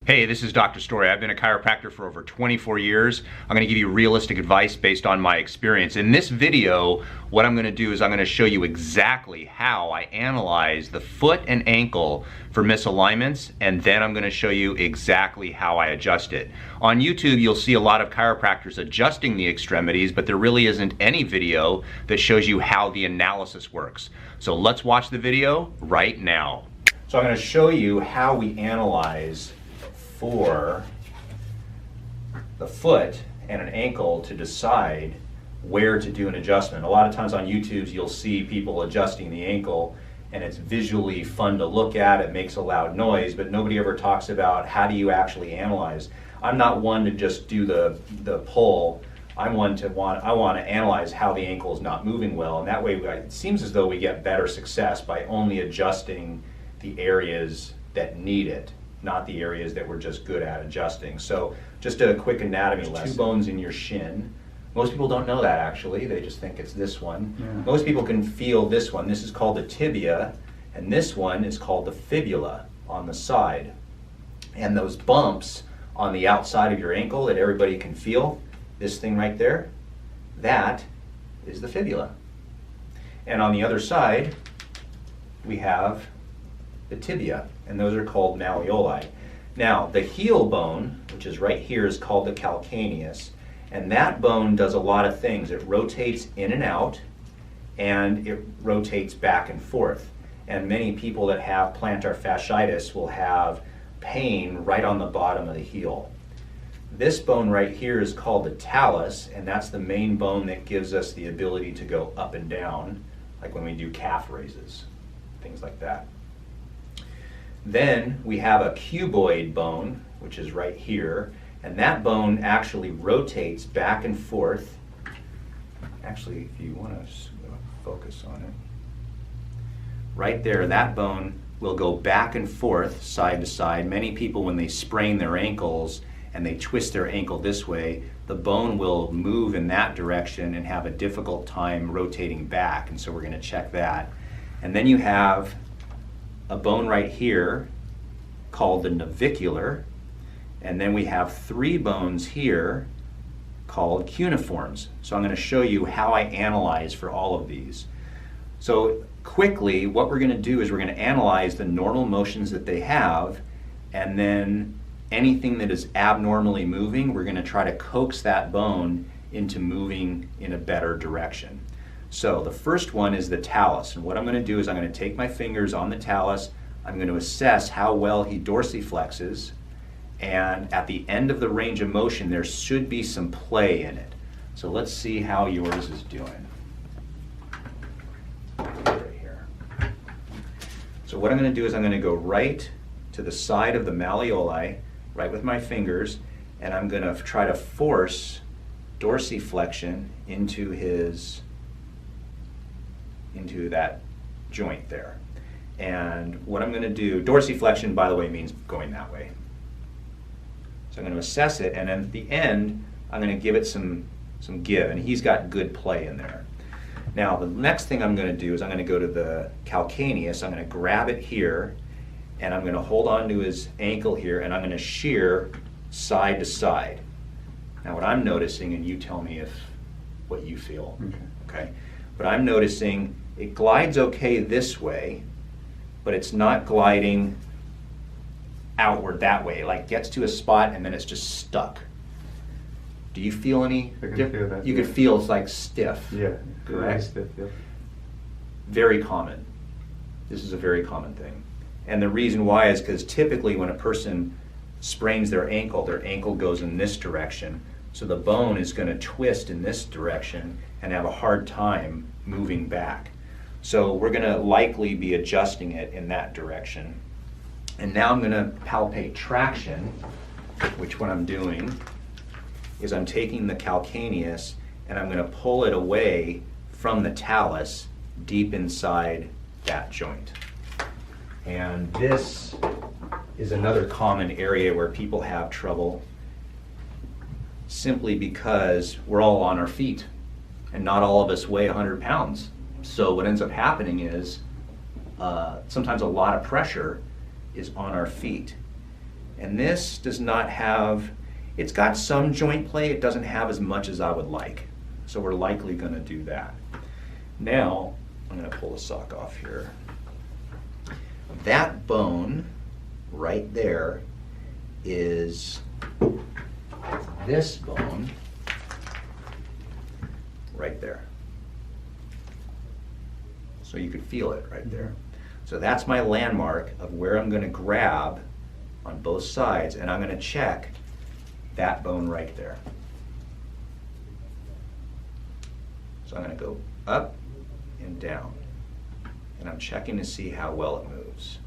Hey, this is Dr. Story. I've been a chiropractor for over 24 years. I'm going to give you realistic advice based on my experience. In this video, what I'm going to do is I'm going to show you exactly how I analyze the foot and ankle for misalignments, and then I'm going to show you exactly how I adjust it. On YouTube, you'll see a lot of chiropractors adjusting the extremities, but there really isn't any video that shows you how the analysis works. So let's watch the video right now. So I'm going to show you how we analyze for the foot and an ankle to decide where to do an adjustment. A lot of times on YouTube you'll see people adjusting the ankle and it's visually fun to look at, it makes a loud noise, but nobody ever talks about how do you actually analyze. I'm not one to just do the pull. I want to analyze how the ankle is not moving well, and that way it seems as though we get better success by only adjusting the areas that need it, not the areas that we're just good at adjusting. So just a quick anatomy lesson. 2 bones in your shin. Most people don't know that actually, they just think it's this one. Yeah. Most people can feel this one. This is called the tibia, and this one is called the fibula on the side. And those bumps on the outside of your ankle that everybody can feel, this thing right there, that is the fibula. And on the other side, we have the tibia, and those are called malleoli. Now, the heel bone, which is right here, is called the calcaneus, and that bone does a lot of things. It rotates in and out, and it rotates back and forth. And many people that have plantar fasciitis will have pain right on the bottom of the heel. This bone right here is called the talus, and that's the main bone that gives us the ability to go up and down, like when we do calf raises, things like that. Then we have a cuboid bone, which is right here, and that bone actually rotates back and forth. Actually, if you want to focus on it, right there, that bone will go back and forth, side to side. Many people, when they sprain their ankles and they twist their ankle this way, the bone will move in that direction and have a difficult time rotating back, and so we're going to check that. And then you have a bone right here called the navicular, and then we have 3 bones here called cuneiforms. So I'm going to show you how I analyze for all of these. So quickly, what we're going to do is we're going to analyze the normal motions that they have, and then anything that is abnormally moving, we're going to try to coax that bone into moving in a better direction. So the first one is the talus, and what I'm going to do is I'm going to take my fingers on the talus, I'm going to assess how well he dorsiflexes, and at the end of the range of motion there should be some play in it. So let's see how yours is doing. Right here. So what I'm going to do is I'm going to go right to the side of the malleoli, right with my fingers, and I'm going to try to force dorsiflexion into that joint there. And what I'm going to do, dorsiflexion, by the way, means going that way. So I'm going to assess it, and then at the end, I'm going to give it some give, and he's got good play in there. Now, the next thing I'm going to do is I'm going to go to the calcaneus, I'm going to grab it here, and I'm going to hold on to his ankle here, and I'm going to shear side to side. Now, what I'm noticing, and you tell me what you feel, okay? But I'm noticing it glides okay this way, but it's not gliding outward that way. It like gets to a spot and then it's just stuck. Do you feel any? I can feel that. You could feel it's like stiff. Yeah, correct. Stiff, yeah. Very common. This is a very common thing. And the reason why is because typically when a person sprains their ankle goes in this direction. So the bone is going to twist in this direction and have a hard time moving back. So we're going to likely be adjusting it in that direction. And now I'm going to palpate traction, which what I'm doing is I'm taking the calcaneus and I'm going to pull it away from the talus deep inside that joint. And this is another common area where people have trouble, simply because we're all on our feet and not all of us weigh 100 pounds. So what ends up happening is sometimes a lot of pressure is on our feet. And this does not have, it's got some joint play, it doesn't have as much as I would like. So we're likely going to do that. Now, I'm going to pull the sock off here. That bone right there is this bone right there. So you could feel it right there. So that's my landmark of where I'm going to grab on both sides, and I'm going to check that bone right there. So I'm going to go up and down, and I'm checking to see how well it moves.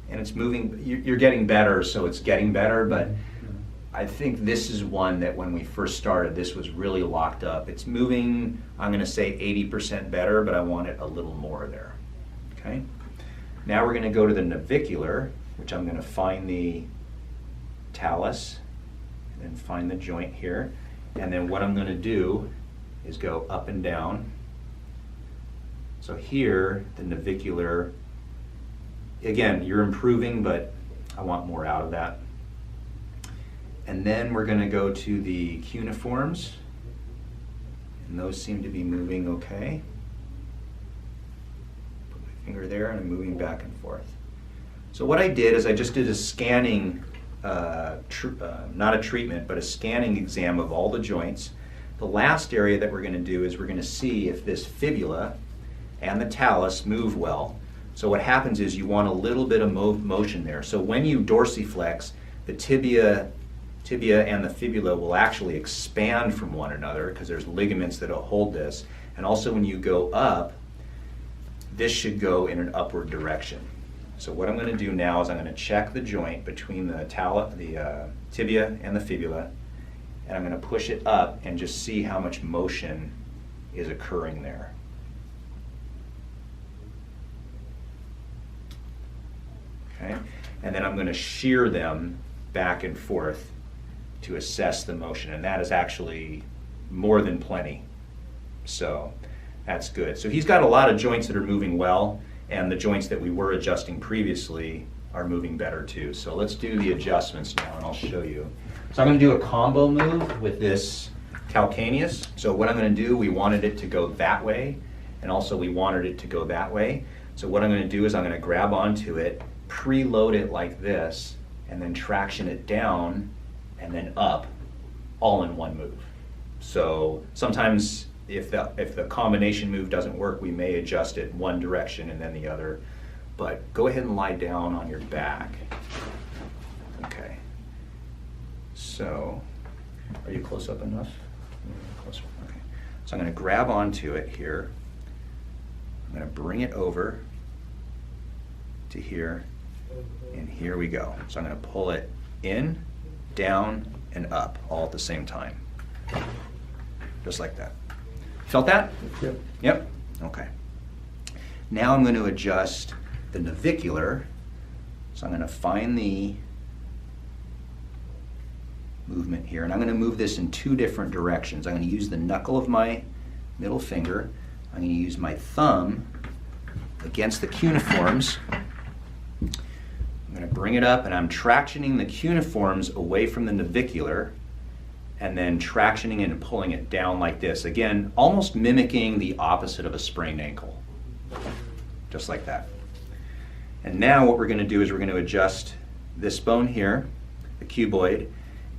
And it's moving, you're getting better, so it's getting better, but I think this is one that when we first started, this was really locked up. It's moving, I'm going to say 80% better, but I want it a little more there. Okay? Now we're going to go to the navicular, which I'm going to find the talus, and then find the joint here. And then what I'm going to do is go up and down. So here, the navicular, again, you're improving, but I want more out of that. And then we're going to go to the cuneiforms, and those seem to be moving okay. Put my finger there, and I'm moving back and forth. So what I did is I just did a scanning, not a treatment, but a scanning exam of all the joints. The last area that we're going to do is we're going to see if this fibula and the talus move well. So what happens is you want a little bit of motion there. So when you dorsiflex, the tibia and the fibula will actually expand from one another because there's ligaments that will hold this. And also when you go up, this should go in an upward direction. So what I'm going to do now is I'm going to check the joint between the tibia and the fibula, and I'm going to push it up and just see how much motion is occurring there. Okay? And then I'm going to shear them back and forth to assess the motion, and that is actually more than plenty. So that's good. So he's got a lot of joints that are moving well, and the joints that we were adjusting previously are moving better too. So let's do the adjustments now, and I'll show you. So I'm going to do a combo move with this calcaneus. So what I'm going to do, we wanted it to go that way, and also we wanted it to go that way. So what I'm going to do is I'm going to grab onto it, preload it like this, and then traction it down and then up, all in one move. So sometimes if the combination move doesn't work, we may adjust it one direction and then the other. But go ahead and lie down on your back. Okay. So, are you close up enough? Closer. Okay. So I'm going to grab onto it here. I'm going to bring it over to here, and here we go. So I'm going to pull it in, down, and up all at the same time. Just like that. Felt that? Yep. Yep? Okay. Now I'm going to adjust the navicular. So I'm going to find the movement here, and I'm going to move this in two different directions. I'm going to use the knuckle of my middle finger. I'm going to use my thumb against the cuneiforms. I'm going to bring it up, and I'm tractioning the cuneiforms away from the navicular, and then tractioning it and pulling it down like this. Again, almost mimicking the opposite of a sprained ankle. Just like that. And now what we're going to do is we're going to adjust this bone here, the cuboid,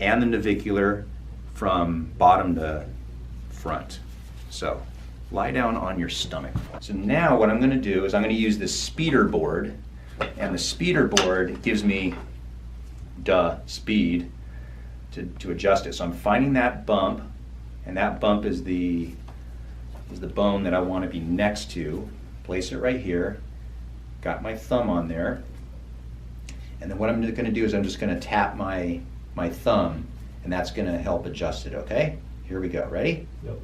and the navicular from bottom to front. So lie down on your stomach. So now what I'm going to do is I'm going to use this speeder board, and the speeder board gives me speed to adjust it. So I'm finding that bump, and that bump is the bone that I want to be next to. Place it right here. Got my thumb on there. And then what I'm going to do is I'm just going to tap my thumb, and that's going to help adjust it, okay? Here we go. Ready? Yep.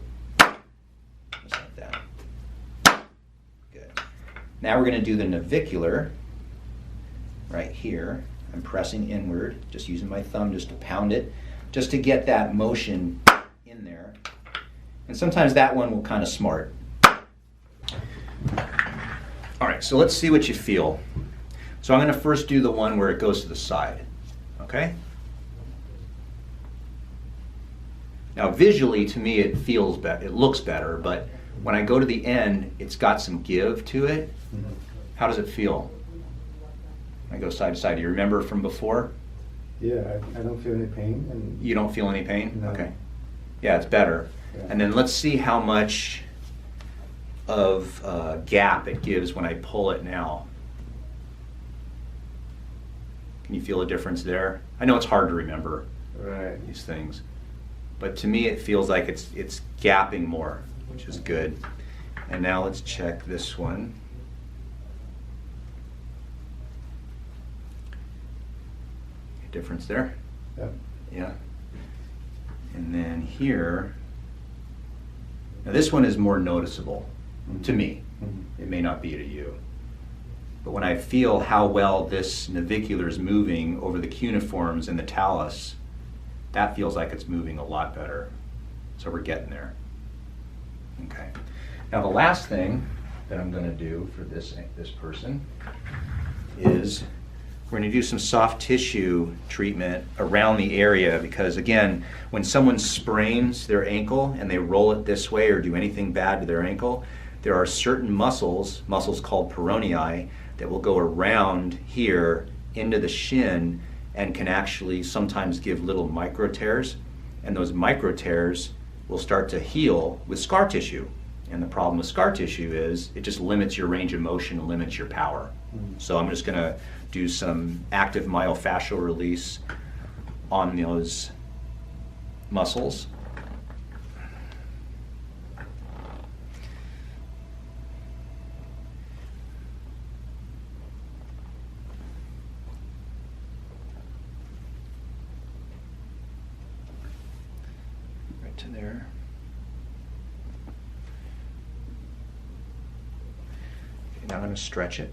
Just like that. Good. Now we're going to do the navicular right here. I'm pressing inward, just using my thumb just to pound it, just to get that motion in there. And sometimes that one will kind of smart. All right, so let's see what you feel. So I'm going to first do the one where it goes to the side, okay? Now visually, to me, it feels better, it looks better, but when I go to the end, it's got some give to it. How does it feel? I go side to side. Do you remember from before? Yeah, I don't feel any pain. And you don't feel any pain? No. Okay. Yeah, it's better. Yeah. And then let's see how much of gap it gives when I pull it now. Can you feel a difference there? I know it's hard to remember these things, but to me it feels like it's gapping more, which is good. And now let's check this one. Difference there? Yep. Yeah. And then here, now this one is more noticeable to me. It may not be to you. But when I feel how well this navicular is moving over the cuneiforms and the talus, that feels like it's moving a lot better. So we're getting there. Okay. Now the last thing that I'm going to do for this person is we're going to do some soft tissue treatment around the area, because again, when someone sprains their ankle and they roll it this way or do anything bad to their ankle, there are certain muscles called peronei, that will go around here into the shin and can actually sometimes give little micro tears, and those micro tears will start to heal with scar tissue. And the problem with scar tissue is it just limits your range of motion and limits your power. So I'm just going to do some active myofascial release on those muscles. Right to there. Okay, now I'm going to stretch it.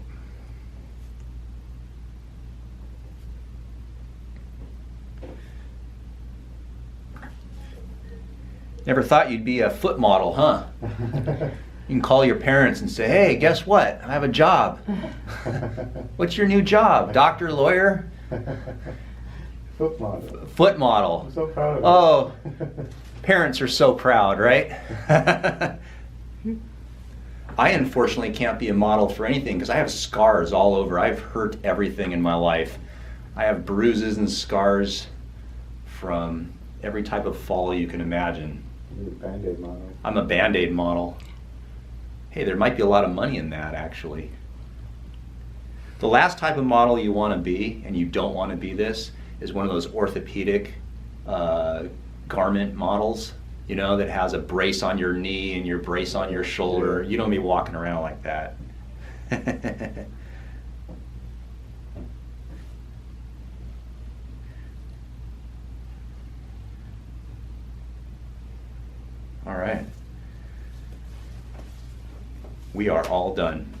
Never thought you'd be a foot model, huh? You can call your parents and say, hey, guess what? I have a job. What's your new job? Doctor, lawyer? Foot model. Foot model. I'm so proud of Oh, parents are so proud, right? I unfortunately can't be a model for anything because I have scars all over. I've hurt everything in my life. I have bruises and scars from every type of fall you can imagine. You're a Band-Aid model. I'm a Band-Aid model. Hey, there might be a lot of money in that, actually. The last type of model you want to be, and you don't want to be this, is one of those orthopedic garment models, you know, that has a brace on your knee and your brace on your shoulder. You don't be walking around like that. All right. We are all done.